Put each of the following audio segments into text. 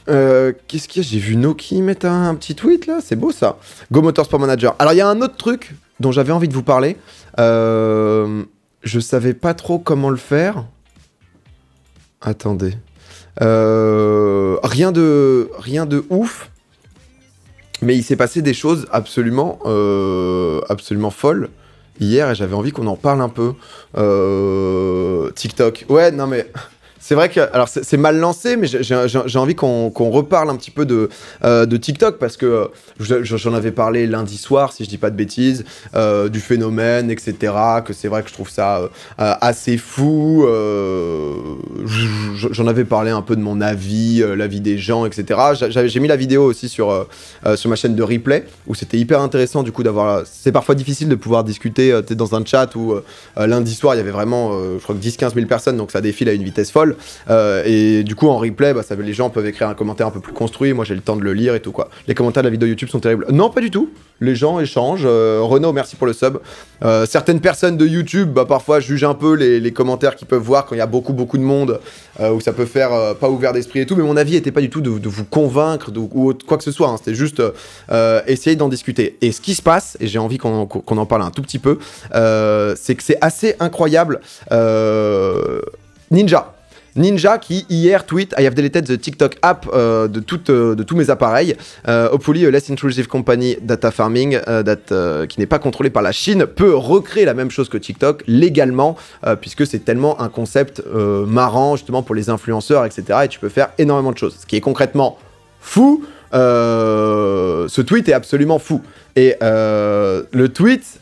Qu'est-ce qu'il y a? J'ai vu Noki mettre un petit tweet là, c'est beau ça. Go Motorsport Manager. Alors il y a un autre truc dont j'avais envie de vous parler. Je savais pas trop comment le faire. Attendez. Rien de ouf. Mais il s'est passé des choses absolument folles hier et j'avais envie qu'on en parle un peu. TikTok. Ouais, non mais... C'est vrai que, alors c'est mal lancé, mais j'ai envie qu'on reparle un petit peu de TikTok parce que j'en avais parlé lundi soir, si je dis pas de bêtises, du phénomène, etc. Que c'est vrai que je trouve ça assez fou. J'en avais parlé un peu de mon avis, l'avis des gens, etc. J'ai mis la vidéo aussi sur ma chaîne de replay où c'était hyper intéressant du coup d'avoir. C'est parfois difficile de pouvoir discuter dans un chat où lundi soir il y avait vraiment, je crois que 10-15 000 personnes, donc ça défile à une vitesse folle. Et du coup en replay les gens peuvent écrire un commentaire un peu plus construit, moi j'ai le temps de le lire et tout quoi. Les commentaires de la vidéo YouTube sont terribles. Non pas du tout, les gens échangent. Renaud, merci pour le sub. Certaines personnes de YouTube parfois jugent un peu les commentaires qu'ils peuvent voir quand il y a beaucoup de monde, où ça peut faire pas ouvert d'esprit et tout, mais mon avis était pas du tout de vous convaincre ou quoi que ce soit, hein. C'était juste essayer d'en discuter. Et ce qui se passe, et j'ai envie qu'on en parle un tout petit peu, c'est que c'est assez incroyable. Ninja qui hier tweet I have deleted the TikTok app de tous mes appareils. Hopefully a less intrusive company data farming qui n'est pas contrôlée par la Chine peut recréer la même chose que TikTok légalement puisque c'est tellement un concept marrant justement pour les influenceurs, etc. Et tu peux faire énormément de choses. Ce qui est concrètement fou. Ce tweet est absolument fou. Et le tweet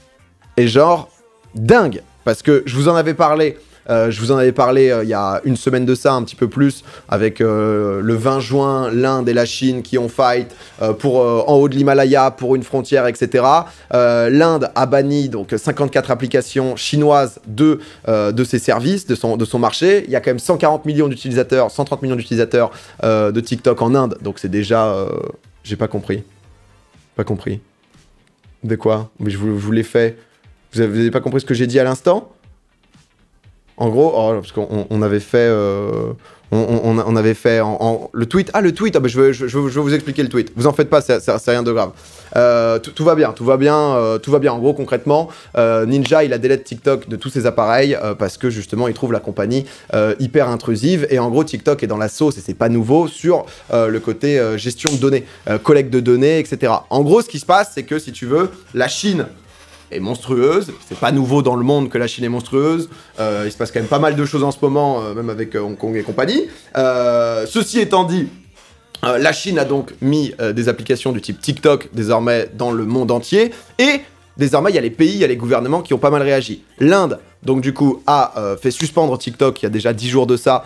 est genre dingue parce que je vous en avais parlé. Il y a une semaine de ça, un petit peu plus, avec le 20 juin, l'Inde et la Chine qui ont fight en haut de l'Himalaya pour une frontière, etc. L'Inde a banni donc 54 applications chinoises de ses services, de son marché. Il y a quand même 140 millions d'utilisateurs, 130 millions d'utilisateurs de TikTok en Inde. Donc c'est déjà... j'ai pas compris. Pas compris. De quoi? Mais je vous l'ai fait. Vous avez pas compris ce que j'ai dit à l'instant? En gros, parce qu'on avait fait, on avait fait le tweet. Ah, le tweet, je vais vous expliquer le tweet. Vous en faites pas, c'est rien de grave. Tout va bien. En gros, concrètement, Ninja, il a délai TikTok de tous ses appareils parce que justement, il trouve la compagnie hyper intrusive. Et en gros, TikTok est dans la sauce, et c'est pas nouveau, sur le côté gestion de données, collecte de données, etc. En gros, ce qui se passe, c'est que si tu veux, la Chine est monstrueuse, c'est pas nouveau dans le monde que la Chine est monstrueuse, il se passe quand même pas mal de choses en ce moment, même avec Hong Kong et compagnie. Ceci étant dit, la Chine a donc mis des applications du type TikTok désormais dans le monde entier, et désormais il y a les pays, il y a les gouvernements qui ont pas mal réagi. L'Inde, donc du coup, a fait suspendre TikTok il y a déjà 10 jours de ça.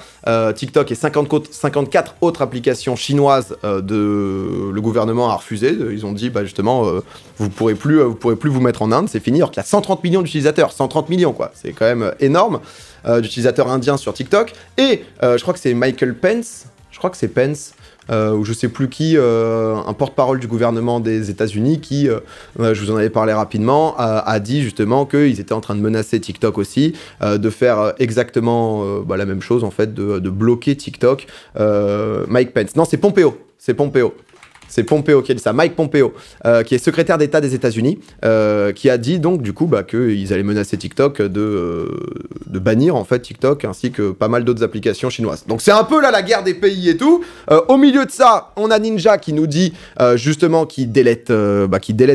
TikTok et 54 autres applications chinoises le gouvernement a refusé. Ils ont dit, justement, vous pourrez plus vous mettre en Inde, c'est fini. Alors qu'il y a 130 millions d'utilisateurs, 130 millions quoi, c'est quand même énorme d'utilisateurs indiens sur TikTok. Et je crois que c'est Michael Pence, ou je sais plus qui, un porte-parole du gouvernement des États-Unis qui, je vous en avais parlé rapidement, a dit justement qu'ils étaient en train de menacer TikTok aussi, de faire exactement la même chose en fait, de bloquer TikTok. Mike Pence, non c'est Pompeo. C'est Pompeo qui a dit ça, Mike Pompeo, qui est secrétaire d'État des États-Unis, qui a dit donc du coup qu'ils allaient menacer TikTok de bannir en fait TikTok ainsi que pas mal d'autres applications chinoises. Donc c'est un peu là la guerre des pays et tout. Au milieu de ça, on a Ninja qui nous dit justement qu'il délète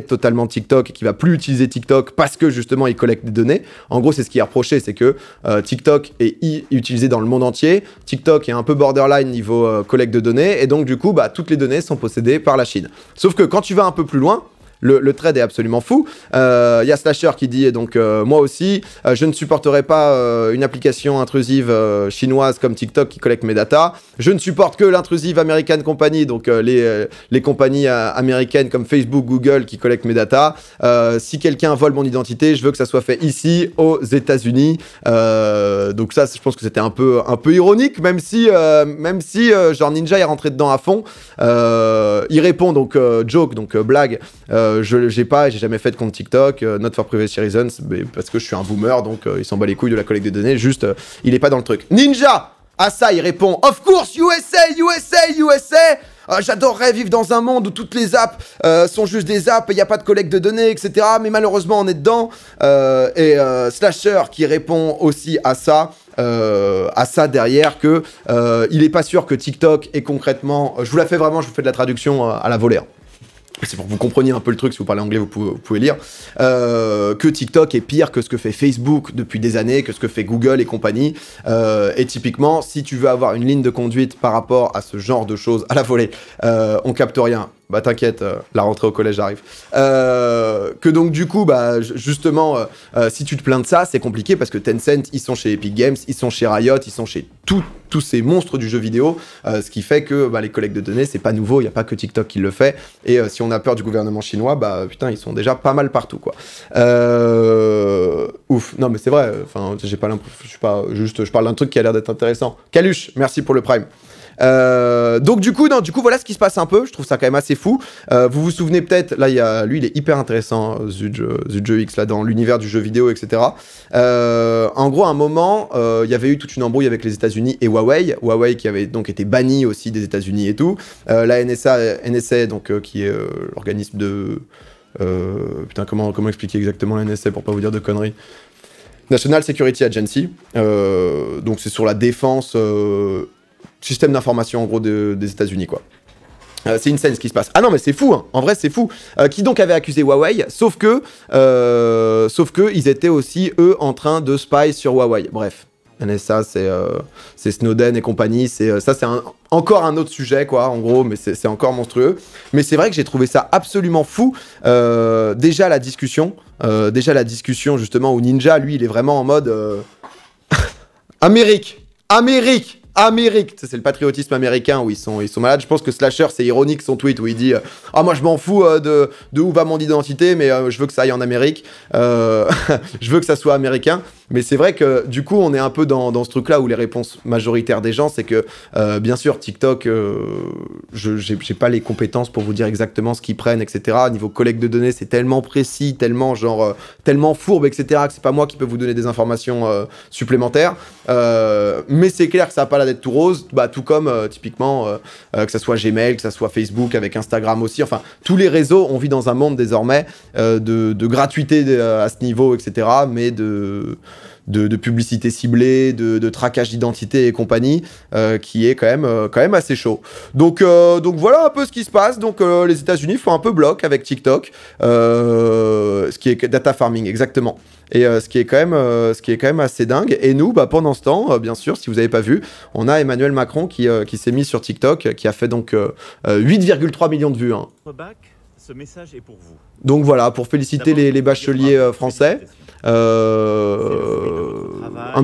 totalement TikTok et qu'il va plus utiliser TikTok parce que justement il collecte des données. En gros c'est ce qui est reproché, c'est que TikTok est utilisé dans le monde entier. TikTok est un peu borderline niveau collecte de données et donc du coup toutes les données sont possédées par la Chine. Sauf que quand tu vas un peu plus loin, le trade est absolument fou. Il y a Slasher qui dit, donc moi aussi, je ne supporterai pas une application intrusive chinoise comme TikTok qui collecte mes datas. Je ne supporte que l'intrusive American Company, donc les compagnies américaines comme Facebook, Google qui collectent mes datas. Si quelqu'un vole mon identité, je veux que ça soit fait ici, aux États-Unis. Donc ça, je pense que c'était un peu ironique, même si genre Ninja est rentré dedans à fond. Il répond donc joke, donc blague. J'ai jamais fait de compte TikTok, not for privacy reasons, mais parce que je suis un boomer, donc il s'en bat les couilles de la collecte de données, juste il est pas dans le truc. Ninja, à ça il répond, of course USA, j'adorerais vivre dans un monde où toutes les apps sont juste des apps, il n'y a pas de collecte de données, etc. Mais malheureusement, on est dedans. Slasher qui répond aussi à ça derrière que il est pas sûr que TikTok est concrètement... je vous la fais vraiment, je vous fais de la traduction à la volée. Hein. C'est pour que vous compreniez un peu le truc, si vous parlez anglais, vous pouvez lire, que TikTok est pire que ce que fait Facebook depuis des années, que ce que fait Google et compagnie. Et typiquement, si tu veux avoir une ligne de conduite par rapport à ce genre de choses à la volée, on capte rien. Bah t'inquiète, la rentrée au collège arrive. Que donc du coup, bah justement, si tu te plains de ça, c'est compliqué parce que Tencent, ils sont chez Epic Games, ils sont chez Riot, ils sont chez tous ces monstres du jeu vidéo, ce qui fait que bah, les collectes de données, c'est pas nouveau, il n'y a pas que TikTok qui le fait. Et si on a peur du gouvernement chinois, bah putain, ils sont déjà pas mal partout, quoi. Ouf, non mais c'est vrai, enfin, j'ai pas l'impression, je parle d'un truc qui a l'air d'être intéressant. Caluche, merci pour le Prime. Donc du coup, voilà ce qui se passe un peu. Je trouve ça quand même assez fou. Vous vous souvenez peut-être, là, lui, il est hyper intéressant, Zudge X, là, dans l'univers du jeu vidéo, etc. En gros, à un moment, il y avait eu toute une embrouille avec les États-Unis et Huawei. Huawei qui avait donc été banni aussi des États-Unis et tout. La NSA donc, qui est l'organisme de... putain, comment expliquer exactement la NSA pour pas vous dire de conneries? National Security Agency. Donc c'est sur la défense... système d'information en gros des États-Unis, quoi. C'est insane ce qui se passe. Ah non mais c'est fou, hein. En vrai c'est fou. Qui donc avait accusé Huawei, sauf que ils étaient aussi eux en train de spy sur Huawei. Bref, NSA c'est Snowden et compagnie, c'est encore un autre sujet quoi, en gros, mais c'est encore monstrueux. Mais c'est vrai que j'ai trouvé ça absolument fou. Déjà la discussion justement où Ninja lui il est vraiment en mode Amérique. C'est le patriotisme américain où ils sont malades. Je pense que Slasher, c'est ironique son tweet où il dit ah moi je m'en fous de où va mon identité, mais je veux que ça aille en Amérique. Je veux que ça soit américain. Mais c'est vrai que du coup on est un peu dans ce truc-là où les réponses majoritaires des gens, c'est que bien sûr TikTok, j'ai pas les compétences pour vous dire exactement ce qu'ils prennent, etc. Niveau collecte de données, c'est tellement précis, tellement genre tellement fourbe, etc. que c'est pas moi qui peux vous donner des informations supplémentaires. Mais c'est clair que ça a pas l'air d'être tout rose, bah, tout comme typiquement que ça soit Gmail, que ça soit Facebook, avec Instagram aussi, enfin tous les réseaux, on vit dans un monde désormais de gratuité à ce niveau, etc. mais de publicité ciblée, de traquage d'identité et compagnie, qui est quand même assez chaud. Donc voilà un peu ce qui se passe. Donc les États-Unis font un peu bloc avec TikTok, ce qui est data farming exactement. Et ce qui est quand même assez dingue. Et nous, bah, pendant ce temps, bien sûr, si vous n'avez pas vu, on a Emmanuel Macron qui s'est mis sur TikTok, qui a fait donc 8,3 millions de vues. Hein. Ce message est pour vous. Donc voilà, pour féliciter les bacheliers français. Un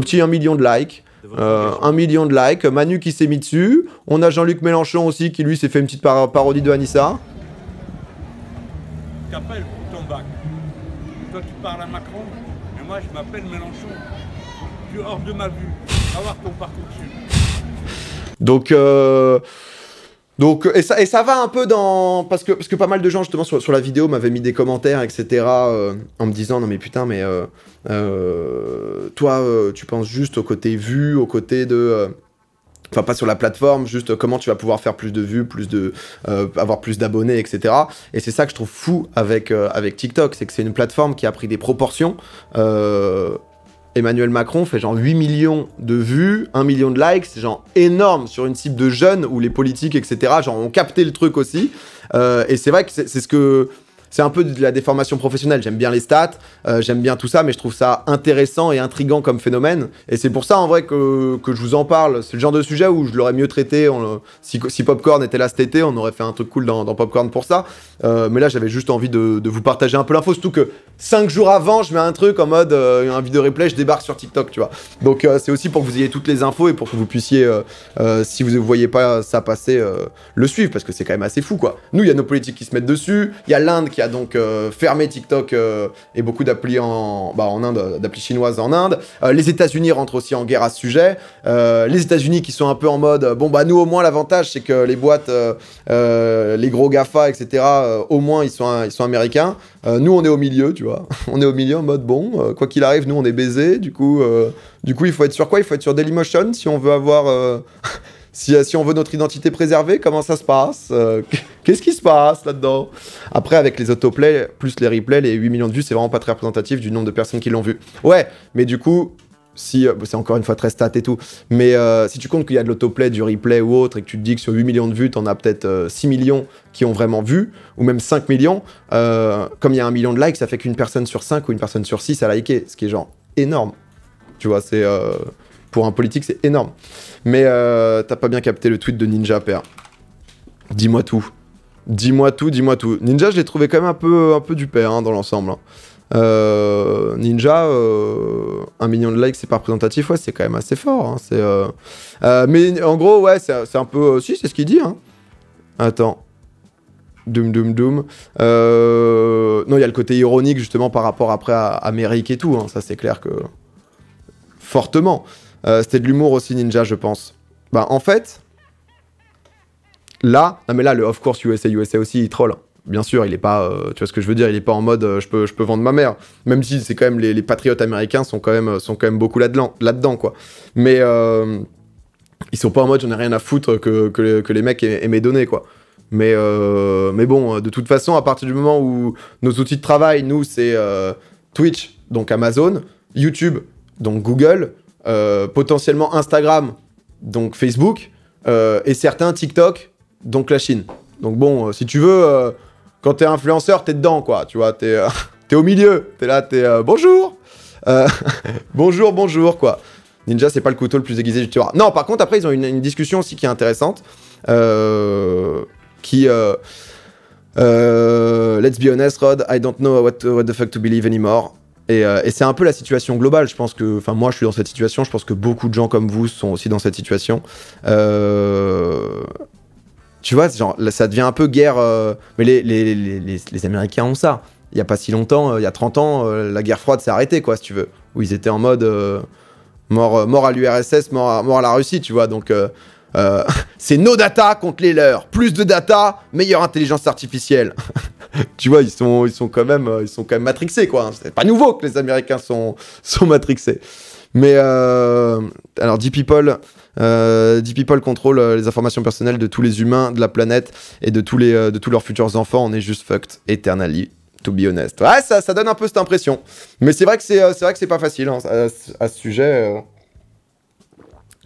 petit 1 million de likes. 1 million de likes. Manu qui s'est mis dessus. On a Jean-Luc Mélenchon aussi qui lui s'est fait une petite parodie de Anissa. T'appelles pour ton bac. Toi tu parles à Macron, mais moi je m'appelle Mélenchon. Tu es hors de ma vue. Va voir ton parcours dessus. Donc, et ça va un peu dans... Parce que pas mal de gens, justement, sur la vidéo, m'avaient mis des commentaires, etc., en me disant, non mais putain, mais toi, tu penses juste au côté vue, au côté de... Enfin, pas sur la plateforme, juste comment tu vas pouvoir faire plus de vues, avoir plus d'abonnés, etc. Et c'est ça que je trouve fou avec TikTok, c'est que c'est une plateforme qui a pris des proportions... Emmanuel Macron fait genre 8 millions de vues, 1 million de likes, c'est genre énorme sur une cible de jeunes où les politiques, etc., genre ont capté le truc aussi. Et c'est vrai que c'est un peu de la déformation professionnelle. J'aime bien les stats, j'aime bien tout ça, mais je trouve ça intéressant et intriguant comme phénomène. Et c'est pour ça, en vrai, que je vous en parle. C'est le genre de sujet où je l'aurais mieux traité. Si Popcorn était là cet été, on aurait fait un truc cool dans Popcorn pour ça. Mais là, j'avais juste envie de vous partager un peu l'info. Surtout que 5 jours avant, je mets un truc en mode un vidéo replay, je débarque sur TikTok, tu vois. Donc, c'est aussi pour que vous ayez toutes les infos et pour que vous puissiez, si vous ne voyez pas ça passer, le suivre. Parce que c'est quand même assez fou, quoi. Nous, il y a nos politiques qui se mettent dessus. Il y a l'Inde qui a donc fermé TikTok et beaucoup d'applis en Inde, d'applis chinoises en Inde. Les États-Unis rentrent aussi en guerre à ce sujet. Les États-Unis qui sont un peu en mode bon bah nous au moins l'avantage c'est que les boîtes, les gros GAFA, etc. Au moins ils sont américains. Nous on est au milieu, tu vois. On est au milieu en mode bon quoi qu'il arrive nous on est baisés. Du coup il faut être sur quoi? Il faut être sur Dailymotion si on veut avoir Si on veut notre identité préservée, comment ça se passe? Qu'est-ce qui se passe là-dedans? Après, avec les autoplays, plus les replays, les 8 millions de vues, c'est vraiment pas très représentatif du nombre de personnes qui l'ont vu. Ouais, mais du coup, si c'est encore une fois très stat et tout, mais si tu comptes qu'il y a de l'autoplay, du replay ou autre, et que tu te dis que sur 8 millions de vues, t'en as peut-être 6 millions qui ont vraiment vu, ou même 5 millions, comme il y a 1 million de likes, ça fait qu'une personne sur 5 ou une personne sur 6 a liké, ce qui est genre énorme. Tu vois, c'est... pour un politique, c'est énorme. Mais t'as pas bien capté le tweet de Ninja, père. Dis-moi tout. Dis-moi tout, dis-moi tout. Ninja, je l'ai trouvé quand même un peu du père, hein, dans l'ensemble. Hein. Ninja, 1 million de likes, c'est pas représentatif, ouais, c'est quand même assez fort. Hein, mais en gros, ouais, c'est un peu... si, c'est ce qu'il dit. Hein. Attends. Doom. Non, il y a le côté ironique, justement, par rapport après à Amérique et tout. Hein. Ça, c'est clair que... Fortement. C'était de l'humour aussi, Ninja, je pense. Bah, en fait... Là... Non, mais là, le Of Course USA aussi, il troll. Bien sûr, il est pas... tu vois ce que je veux dire? Il est pas en mode je peux vendre ma mère. Même si c'est quand même... Les patriotes américains sont quand même beaucoup là-dedans, quoi. Mais... ils sont pas en mode j'en ai rien à foutre que les mecs aient mes données, quoi. Mais bon, de toute façon, à partir du moment où nos outils de travail, nous, c'est Twitch, donc Amazon, YouTube, donc Google, potentiellement Instagram, donc Facebook, et certains TikTok, donc la Chine. Donc bon, si tu veux, quand t'es influenceur, t'es dedans, quoi, tu vois, t'es au milieu, t'es là, bonjour, bonjour, quoi. Ninja, c'est pas le couteau le plus aiguisé du tiroir. Non, par contre, après, ils ont une discussion aussi qui est intéressante, let's be honest, Rod, I don't know what the fuck to believe anymore. Et c'est un peu la situation globale, je pense que... Enfin, moi, je suis dans cette situation, je pense que beaucoup de gens comme vous sont aussi dans cette situation. Tu vois, genre, ça devient un peu guerre... Mais les Américains ont ça. Il n'y a pas si longtemps, il y a 30 ans, la guerre froide s'est arrêtée, quoi, si tu veux. Où ils étaient en mode... mort à l'URSS, mort à la Russie, tu vois, donc... c'est nos data contre les leurs. Plus de data, meilleure intelligence artificielle. Tu vois, ils sont quand même matrixés, quoi. C'est pas nouveau que les Américains sont matrixés. Mais alors, Deep People contrôle les informations personnelles de tous les humains de la planète et de tous leurs futurs enfants. On est juste fucked eternally, to be honest. Ouais, ça donne un peu cette impression. Mais c'est vrai que c'est pas facile, hein, à ce sujet.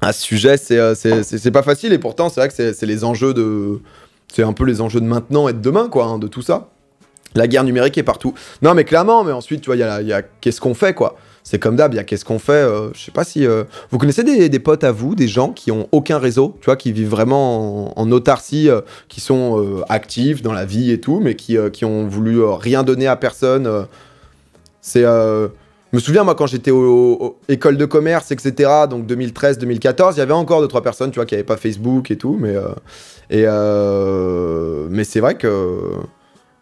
À ce sujet, c'est pas facile, et pourtant, c'est vrai que c'est les enjeux de... C'est un peu les enjeux de maintenant et de demain, quoi, hein, de tout ça. La guerre numérique est partout. Non, mais clairement, mais ensuite, tu vois, il y a qu'est-ce qu'on fait, quoi. C'est comme d'hab, il y a qu'est-ce qu'on fait. Je sais pas si... Vous connaissez des potes à vous, des gens qui ont aucun réseau, tu vois, qui vivent vraiment en autarcie, qui sont actifs dans la vie et tout, mais qui ont voulu rien donner à personne. C'est... Je me souviens, moi, quand j'étais aux écoles de commerce, etc., donc 2013-2014, il y avait encore 2-3 personnes, tu vois, qui n'avaient pas Facebook et tout, mais c'est vrai que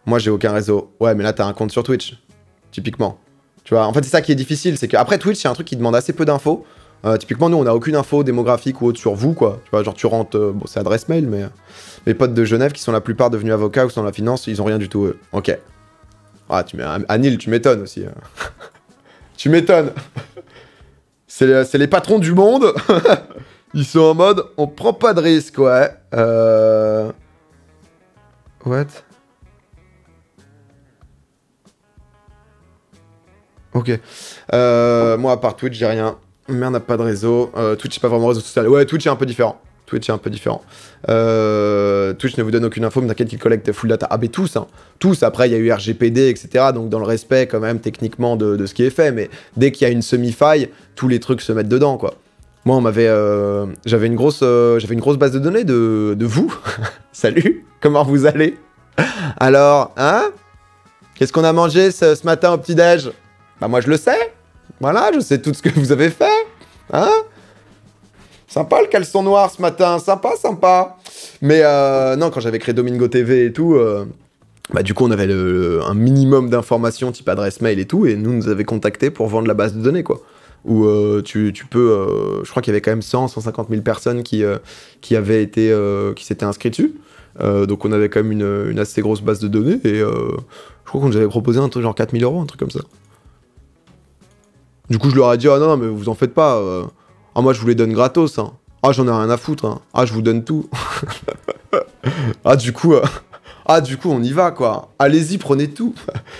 moi, j'ai aucun réseau. Ouais, mais là, t'as un compte sur Twitch, typiquement. Tu vois, en fait, c'est ça qui est difficile, c'est qu'après Twitch, c'est un truc qui demande assez peu d'infos. Typiquement, nous, on n'a aucune info démographique ou autre sur vous, quoi. Tu vois, genre, tu rentres... bon, c'est adresse mail, mais... mes potes de Genève, qui sont la plupart devenus avocats ou sont dans la finance, ils ont rien du tout, eux. Ok. Ah, Anil, tu m'étonnes aussi. Tu m'étonnes. C'est les patrons du monde. Ils sont en mode, on prend pas de risque, ouais. What? Ok. Moi, à part Twitch, j'ai rien. Merde, n'a pas de réseau. Twitch, c'est pas vraiment réseau social. Ouais, Twitch est un peu différent. Twitch ne vous donne aucune info, mais t'inquiète qu'il collecte full data. Ah, mais tous, hein. Tous. Après, il y a eu RGPD, etc. Donc, dans le respect, quand même, techniquement, de ce qui est fait. Mais dès qu'il y a une semi-faille, tous les trucs se mettent dedans, quoi. Moi, j'avais une grosse base de données de vous. Salut, comment vous allez? Alors, hein? Qu'est-ce qu'on a mangé ce matin au petit-déj? Bah, moi, je le sais. Voilà, je sais tout ce que vous avez fait. Hein? Sympa le caleçon noir ce matin, sympa. Mais non, quand j'avais créé Domingo TV et tout, bah du coup on avait un minimum d'informations type adresse mail et tout, et nous avait contactés pour vendre la base de données, quoi. Où tu peux, je crois qu'il y avait quand même 150 000 personnes qui s'étaient inscrites dessus. Donc on avait quand même une assez grosse base de données, et je crois qu'on nous avait proposé un truc genre 4 000 €, un truc comme ça. Du coup je leur ai dit, ah non, mais vous en faites pas. Ah, moi, je vous les donne gratos, hein. Ah, j'en ai rien à foutre, hein. Ah, je vous donne tout. Ah, du coup, on y va, quoi. Allez-y, prenez tout.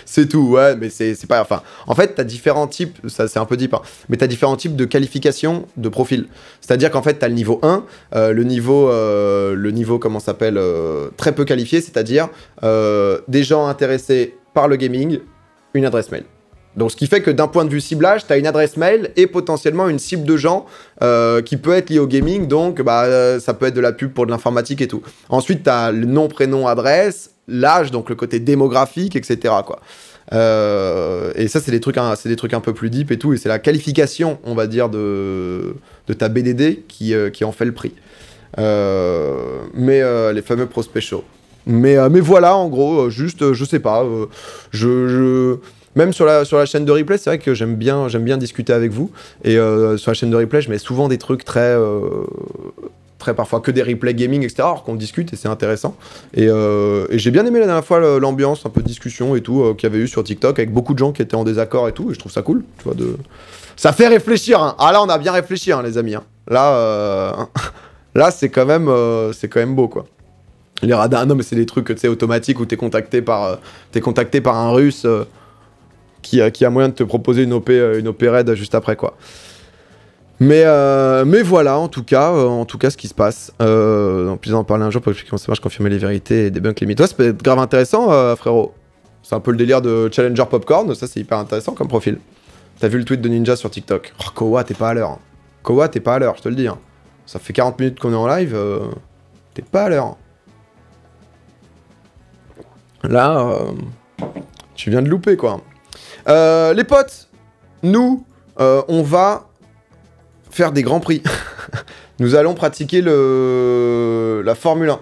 C'est tout, ouais, mais c'est pas... Enfin, en fait, t'as différents types, ça c'est un peu deep, hein, mais t'as différents types de qualification de profil. C'est-à-dire qu'en fait, t'as le niveau 1, le niveau, comment ça s'appelle, très peu qualifié, c'est-à-dire des gens intéressés par le gaming, une adresse mail. Donc, ce qui fait que d'un point de vue ciblage, tu as une adresse mail et potentiellement une cible de gens qui peut être liée au gaming. Donc, ça peut être de la pub pour de l'informatique et tout. Ensuite, tu as le nom, prénom, adresse, l'âge, donc le côté démographique, etc. quoi. Et ça, c'est des trucs un peu plus deep et tout. Et c'est la qualification, on va dire, de ta BDD qui en fait le prix. Les fameux prospects chauds. Mais voilà, en gros, juste, je sais pas, même sur la chaîne de replay, c'est vrai que j'aime bien discuter avec vous. Et sur la chaîne de replay, je mets souvent des trucs très parfois que des replays gaming, etc. Alors qu'on discute et c'est intéressant. Et j'ai bien aimé la dernière fois l'ambiance, un peu de discussion et tout, qu'il y avait eu sur TikTok avec beaucoup de gens qui étaient en désaccord et tout. Et je trouve ça cool, tu vois. Ça fait réfléchir, hein. Ah là, on a bien réfléchi, hein, les amis. Hein. Là, c'est quand même beau, quoi. Les radars, non, mais c'est des trucs, tu sais, automatiques où t'es contacté par un Russe. Qui a moyen de te proposer une OP raid juste après, quoi. Mais voilà, en tout cas, ce qui se passe. En plus, en parler un jour pour expliquer comment ça marche, confirmer les vérités et débunk les mythes. Ouais, ça peut être grave intéressant, frérot. C'est un peu le délire de Challenger Popcorn, ça c'est hyper intéressant comme profil. T'as vu le tweet de Ninja sur TikTok? Oh, Kowa, t'es pas à l'heure. Hein. Kowa, t'es pas à l'heure, je te le dis. Hein. Ça fait 40 minutes qu'on est en live, t'es pas à l'heure. Là, tu viens de louper, quoi. Les potes, nous, on va faire des grands prix. Nous allons pratiquer la Formule 1.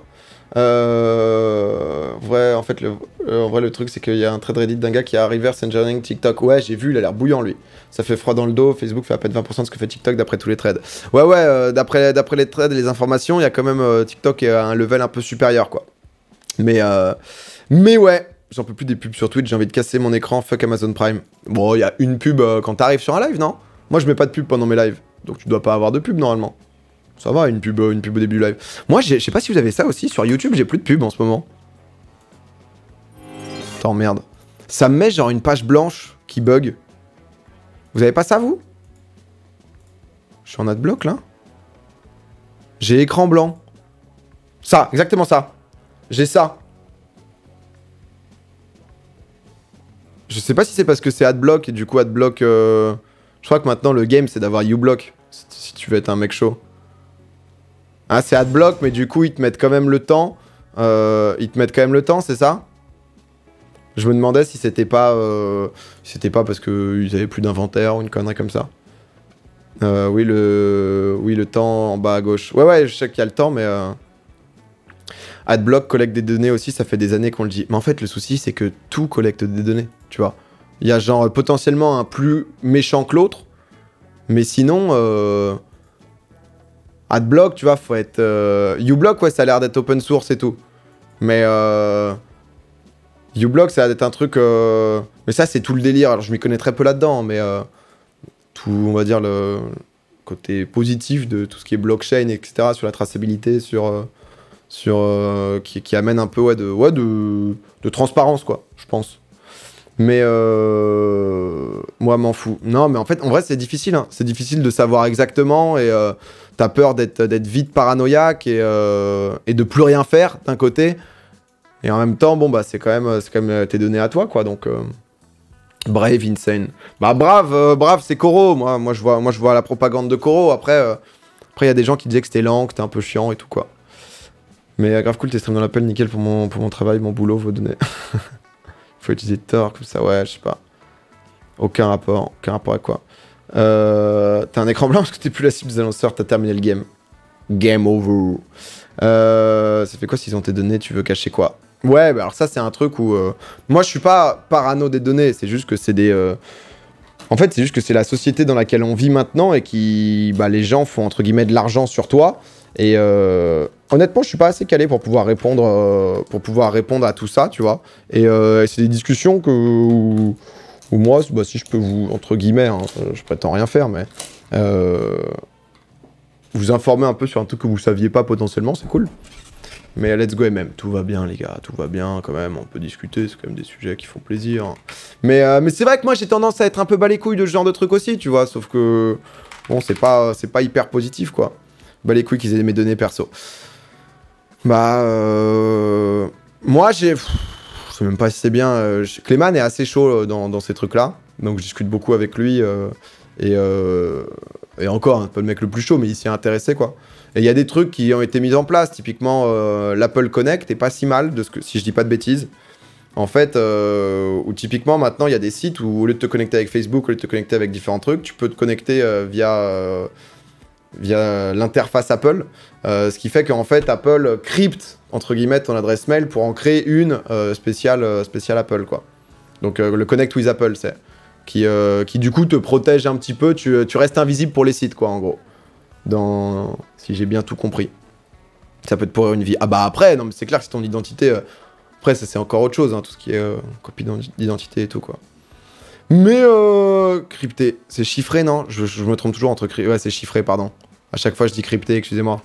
En fait, le truc, c'est qu'il y a un trade Reddit d'un gars qui a reverse engineering TikTok. Ouais, j'ai vu, il a l'air bouillant, lui. Ça fait froid dans le dos. Facebook fait à peine 20% de ce que fait TikTok d'après tous les trades. Ouais, d'après les trades et les informations, il y a quand même TikTok à un level un peu supérieur, quoi. Mais ouais. J'en peux plus des pubs sur Twitch, j'ai envie de casser mon écran, fuck Amazon Prime. Bon, il y a une pub quand t'arrives sur un live, non? Moi, je mets pas de pub pendant mes lives, donc tu dois pas avoir de pub normalement. Ça va, une pub au début du live. Moi, je sais pas si vous avez ça aussi, sur YouTube, j'ai plus de pub en ce moment. Attends, merde. Ça me met genre une page blanche qui bug. Vous avez pas ça, vous? Je suis en adblock, là. J'ai écran blanc. Ça, exactement ça. J'ai ça. Je sais pas si c'est parce que c'est Adblock et du coup Adblock... Je crois que maintenant le game c'est d'avoir uBlock. Si tu veux être un mec chaud. Ah c'est Adblock mais du coup ils te mettent quand même le temps. C'est ça? Je me demandais si c'était pas... parce qu'ils avaient plus d'inventaire ou une connerie comme ça. Oui le temps en bas à gauche. Ouais je sais qu'il y a le temps mais... Adblock collecte des données aussi, ça fait des années qu'on le dit. Mais en fait, le souci, c'est que tout collecte des données, tu vois. Il y a genre potentiellement un plus méchant que l'autre, mais sinon, Adblock, tu vois, faut être... uBlock, ouais, ça a l'air d'être open source et tout. Mais uBlock, ça a l'air d'être un truc... Mais ça, c'est tout le délire. Alors, je m'y connais très peu là-dedans, mais tout, on va dire, le côté positif de tout ce qui est blockchain, etc., sur la traçabilité, qui amène un peu de transparence, quoi, je pense. Mais moi, m'en fous. Non, mais en fait, en vrai, c'est difficile. Hein. C'est difficile de savoir exactement et t'as peur d'être vite paranoïaque et de plus rien faire d'un côté. Et en même temps, bon, bah, c'est quand même tes données à toi, quoi. Donc, brave, insane. Bah, brave, c'est Koro. Moi, je vois la propagande de Koro. Après, il y a des gens qui disaient que c'était lent, que c'était un peu chiant et tout, quoi. Mais grave cool, tes streams dans l'appel, nickel pour mon travail, mon boulot, vos données. Faut utiliser Tor, comme ça, ouais, je sais pas. Aucun rapport avec quoi. T'as un écran blanc parce que t'es plus la cible des annonceurs, t'as terminé le game. Game over. Ça fait quoi s'ils ont tes données, tu veux cacher quoi? Ouais, bah alors ça c'est un truc où... moi je suis pas parano des données, c'est juste que c'est des... En fait c'est juste que c'est la société dans laquelle on vit maintenant et qui... Bah les gens font entre guillemets de l'argent sur toi. Et honnêtement, je suis pas assez calé pour pouvoir répondre à tout ça, tu vois. Et c'est des discussions où moi, bah, si je peux vous, entre guillemets, hein, je prétends rien faire, mais vous informer un peu sur un truc que vous saviez pas potentiellement, c'est cool. Mais let's go MM, tout va bien les gars, tout va bien quand même, on peut discuter, c'est quand même des sujets qui font plaisir. Mais c'est vrai que moi j'ai tendance à être un peu bas les couilles de ce genre de trucs aussi, tu vois, sauf que bon c'est pas hyper positif quoi. Bas les couilles qu'ils aient mes données perso. Bah moi je sais même pas si c'est bien, Clément est assez chaud dans ces trucs là, donc je discute beaucoup avec lui et encore, pas le mec le plus chaud, mais il s'y est intéressé quoi. Et il y a des trucs qui ont été mis en place, typiquement l'Apple Connect est pas si mal, si je dis pas de bêtises. En fait, où typiquement maintenant il y a des sites où au lieu de te connecter avec Facebook, au lieu de te connecter avec différents trucs, tu peux te connecter via l'interface Apple. Ce qui fait qu'en fait Apple crypte entre guillemets ton adresse mail pour en créer une spéciale Apple quoi. Donc le Connect with Apple c'est qui du coup te protège un petit peu, tu restes invisible pour les sites quoi en gros. Si j'ai bien tout compris. Ça peut te pourrir une vie. Ah bah après, non mais c'est clair que c'est ton identité. Après ça c'est encore autre chose, hein, tout ce qui est copie d'identité et tout quoi. Mais crypté, c'est chiffré non? Je me trompe toujours entre crypté. Ouais c'est chiffré pardon. À chaque fois je dis crypté, excusez-moi.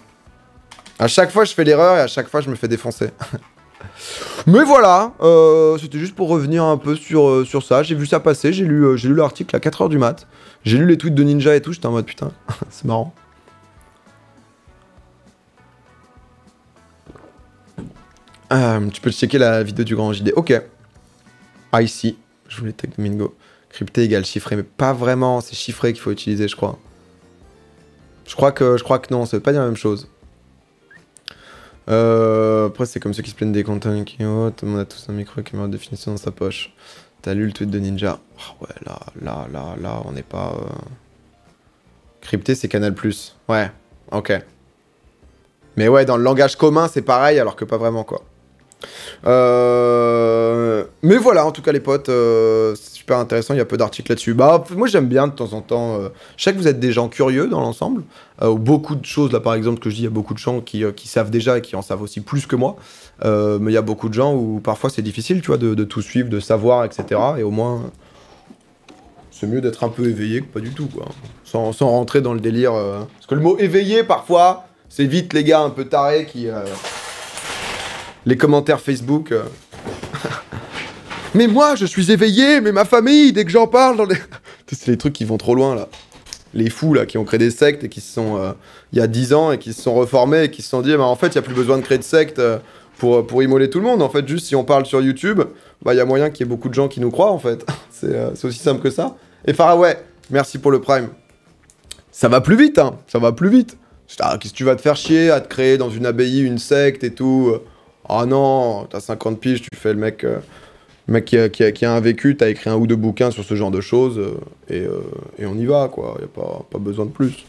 À chaque fois je fais l'erreur et à chaque fois je me fais défoncer. Mais voilà, c'était juste pour revenir un peu sur ça. J'ai vu ça passer, j'ai lu l'article à 4h du mat. J'ai lu les tweets de Ninja et tout, j'étais en mode putain, c'est marrant. Tu peux checker la vidéo du grand JD. Ok. I see. Je voulais tag Domingo. Crypté égale chiffré, mais pas vraiment. C'est chiffré qu'il faut utiliser, je crois. Je crois que non, ça veut pas dire la même chose. Après, c'est comme ceux qui se plaignent des contents qui ont. Tout le monde a tous un micro qui met en définition dans sa poche. T'as lu le tweet de Ninja. Oh, ouais, là, on n'est pas. Crypté, c'est Canal+. Ouais, ok. Mais ouais, dans le langage commun, c'est pareil, alors que pas vraiment, quoi. Mais voilà, en tout cas, les potes, c'est super intéressant. Il y a peu d'articles là-dessus. Bah, moi, j'aime bien de temps en temps. Je sais que vous êtes des gens curieux dans l'ensemble. Beaucoup de choses, là, par exemple, que je dis, il y a beaucoup de gens qui savent déjà et qui en savent aussi plus que moi. Mais il y a beaucoup de gens où parfois c'est difficile, tu vois, de tout suivre, de savoir, etc. Et au moins, c'est mieux d'être un peu éveillé que pas du tout, quoi. Sans rentrer dans le délire. Parce que le mot éveillé, parfois, c'est vite les gars un peu tarés qui. Les commentaires Facebook. Mais moi, je suis éveillé, mais ma famille, dès que j'en parle, c'est les trucs qui vont trop loin, là. Les fous, là, qui ont créé des sectes et qui se sont... il y a 10 ans, et qui se sont reformés et qui se sont dit, bah, en fait, il n'y a plus besoin de créer de secte pour immoler tout le monde. En fait, juste si on parle sur YouTube, bah, il y a moyen qu'il y ait beaucoup de gens qui nous croient, en fait. C'est aussi simple que ça. Et Faraway, merci pour le Prime. Ça va plus vite, hein. Ça va plus vite. Qu'est-ce que tu vas te faire chier à te créer dans une abbaye, une secte et tout. Ah non, t'as 50 piges, tu fais le mec qui a un vécu, t'as écrit un ou deux bouquins sur ce genre de choses, et on y va, quoi. Y a pas besoin de plus.